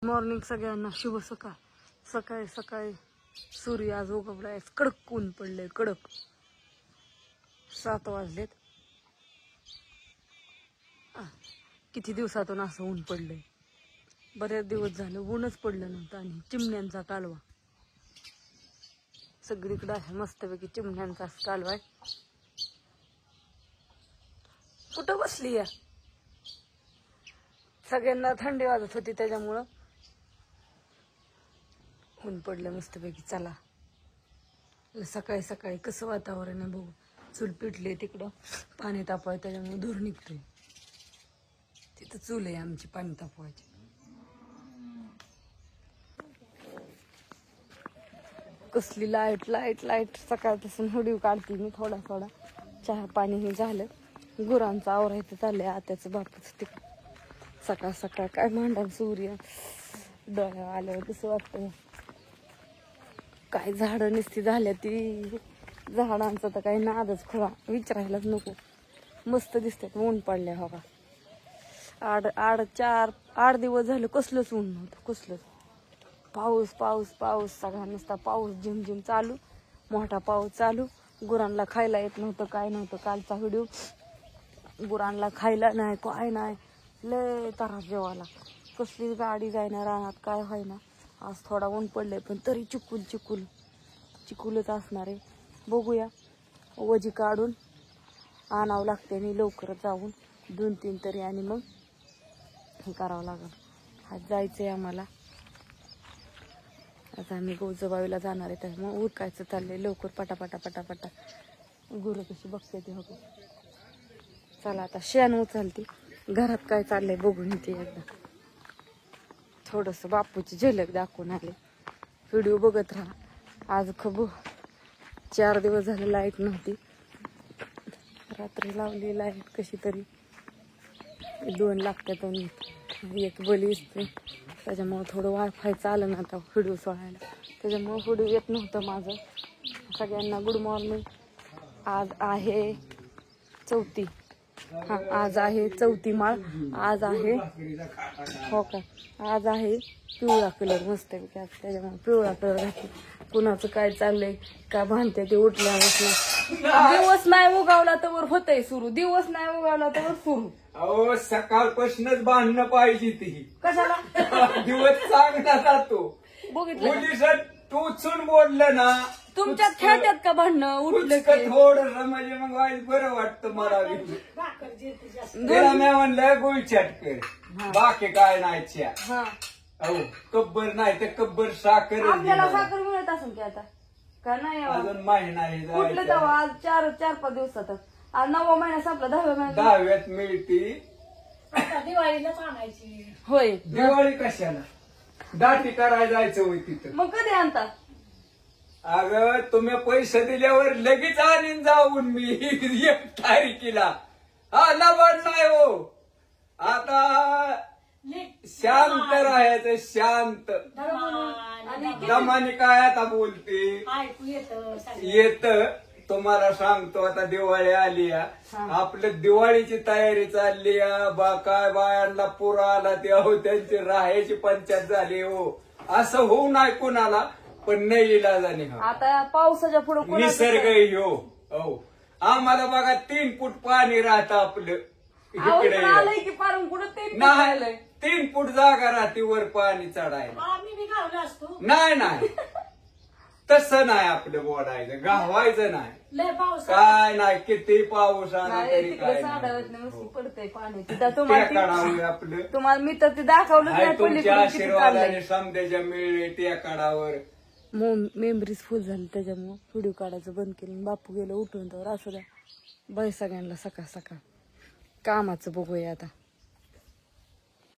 Morning सगळ्यांना, शुभ सकाळ. सकाळी सकाळी सूर्य आज उगवलाय, कडक ऊन पडले, कडक. 7 वाजलेत. किती दिवसातून असं ऊन पडलंय. बरेच दिवस झाले ऊनच पडलं नव्हतं. आणि चिमण्यांचा कालवा सगळीकडे आहे, मस्तपैकी चिमण्यांचा कालवा आहे. कुठं बसली या? सगळ्यांना थंडी वाजत होती त्याच्यामुळं ऊन पडलं मस्तपैकी. चला सकाळी सकाळी कसं वातावरण आहे बघू. चूल पिटले तिकडं, पाणी तापवाय, त्याच्यामुळे धूर निघतोय. तिथं चूल आहे आमची पाणी तापवायची. कसली लाईट लाईट लाईट. सकाळपासून हुडीव काढते मी थोडा थोडा. चहा पाणी हे झालं, गुरांचं आवरायचं चाललंय. आत्याचं बापूच तिकडं. सकाळ सकाळ काय मांडा सूर्य डोळ्या आल्यावर कसं वाटतं. काय झाडं नुसती झाल्या ती. झाडांचा तर काही नादच खोळा, विचारायलाच नको. मस्त दिसतात ऊन पडल्या. हो का, 8 दिवस झालं कसलंच ऊन नव्हतं, कसलंच. पाऊस पाऊस पाऊस सगळा नुसता पाऊस, झिमझिम चालू, मोठा पाऊस चालू. गुरांना खायला येत नव्हतं, काय नव्हतं. कालचा व्हिडिओ, गुरांना खायला नाही, काय नाही, लय त्रास जेवायला. कसली गाडी जायना रानात, काय व्हायना. आज थोडा ऊन पडले, पण तरी चिकुलच असणार आहे. बघूया, वजी काढून आणावं लागते आणि लवकरच जाऊन 2-3 तरी, आणि मग हे करावं लागेल. आज जायचंय आम्हाला. आता आम्ही गोजबाईला जाणार आहे, त्यामुळे उरकायचं चाललंय लवकर, पटापटा पटापटा. गुरं कशी बघते ते. हो, चला आता शेण उचलते. घरात काय चाललंय बघून येते एकदा. थोडस बापूची झलक दाखवून आले. व्हिडिओ बघत राहा. आज 4 दिवस झाले लाईट नव्हती. रात्री लावली लाईट कशी तरी. 2 लागतात आणि 1 बली असते, त्याच्यामुळं थोडं वायफायचं आलं ना आता व्हिडिओ सोडायला. त्याच्यामुळं व्हिडिओ येत नव्हतं माझं. सगळ्यांना गुड मॉर्निंग. आज आहे 4थी. आज आहे 4थी माळ. आज आहे, हो का, आज आहे पिवळा कलर मस्त. त्याच्यामुळे पिवळा कलर घातला. कुणाचं काय चाललंय का भांडते ते उठल्यापासून. दिवस नाही उगावला तर होतंय सुरू, दिवस नाही उगावला तर सुरू. अहो सकाळपासूनच बांधणं पाहिजे ती. कशाला दिवस चांगला जातो. बघितलं पोलिसात टोचून बोललं ना, तुमच्यात खेळतात का भांडणं उठलं की? थोडस म्हणजे मग वाईट बरं वाटतं मला. तिला मी म्हणलं गुळचाट कर, बाकी काय नाही च्या. अहो कब्बर नाही तर कब्बर साखर. आपल्याला साखर मिळत असेल की आता का नाही? अजून महिना आहे कुठलं तेव्हा आज 4-5 दिवसातच. आज 9वा महिना संपला, 10व्या महिन्यात 10व्यात मिळती. दिवाळीलाच आणायची. होय. दिवाळी कशाला दाटी करायला जायचं होय तिथं. मग कधी आणता? अगं तुम्ही पैसे दिल्यावर लगेच आणीन जाऊन मी 1 तारखेला. हा लवड नाही हो. आता शांत राहायचं, शांत. दमाने काय आता बोलते येत. तुम्हाला सांगतो आता दिवाळी आली. आपलं दिवाळीची तयारी चालली. काय बायांना पुरा आला ते, अहो त्यांची राहायची पंचायत झाली. हो असं होऊ नाही कुणाला, पण नाही इलाजाने. आता पावसाच्या पुढे निसर्ग हो. हो आम्हाला बघा 3 फूट पाणी राहतं आपलं इकडे. आलंय की पारून कुठं नाही 3 फूट जागा राहते वर पाणी चढायला. आम्ही बी गावला असतो. नाही तसं नाही आपलं बोलायचं, गावायचं नाही. लय पाऊस काय नाही, किती पाऊस आला तरी काय पडतंय पाणी. आपलं. तुम्हाला मी तर ते दाखवलं तुमच्या आशीर्वादाने समजायच्या मिळले त्या काढावर. मेमरीज फुल झाली, त्याच्यामुळे व्हिडिओ काढायचं बंद केलं. बापू गेलं उठून तर असं द्या. बाय सगळ्यांना सकाळ सकाळ कामाचं बघूया आता.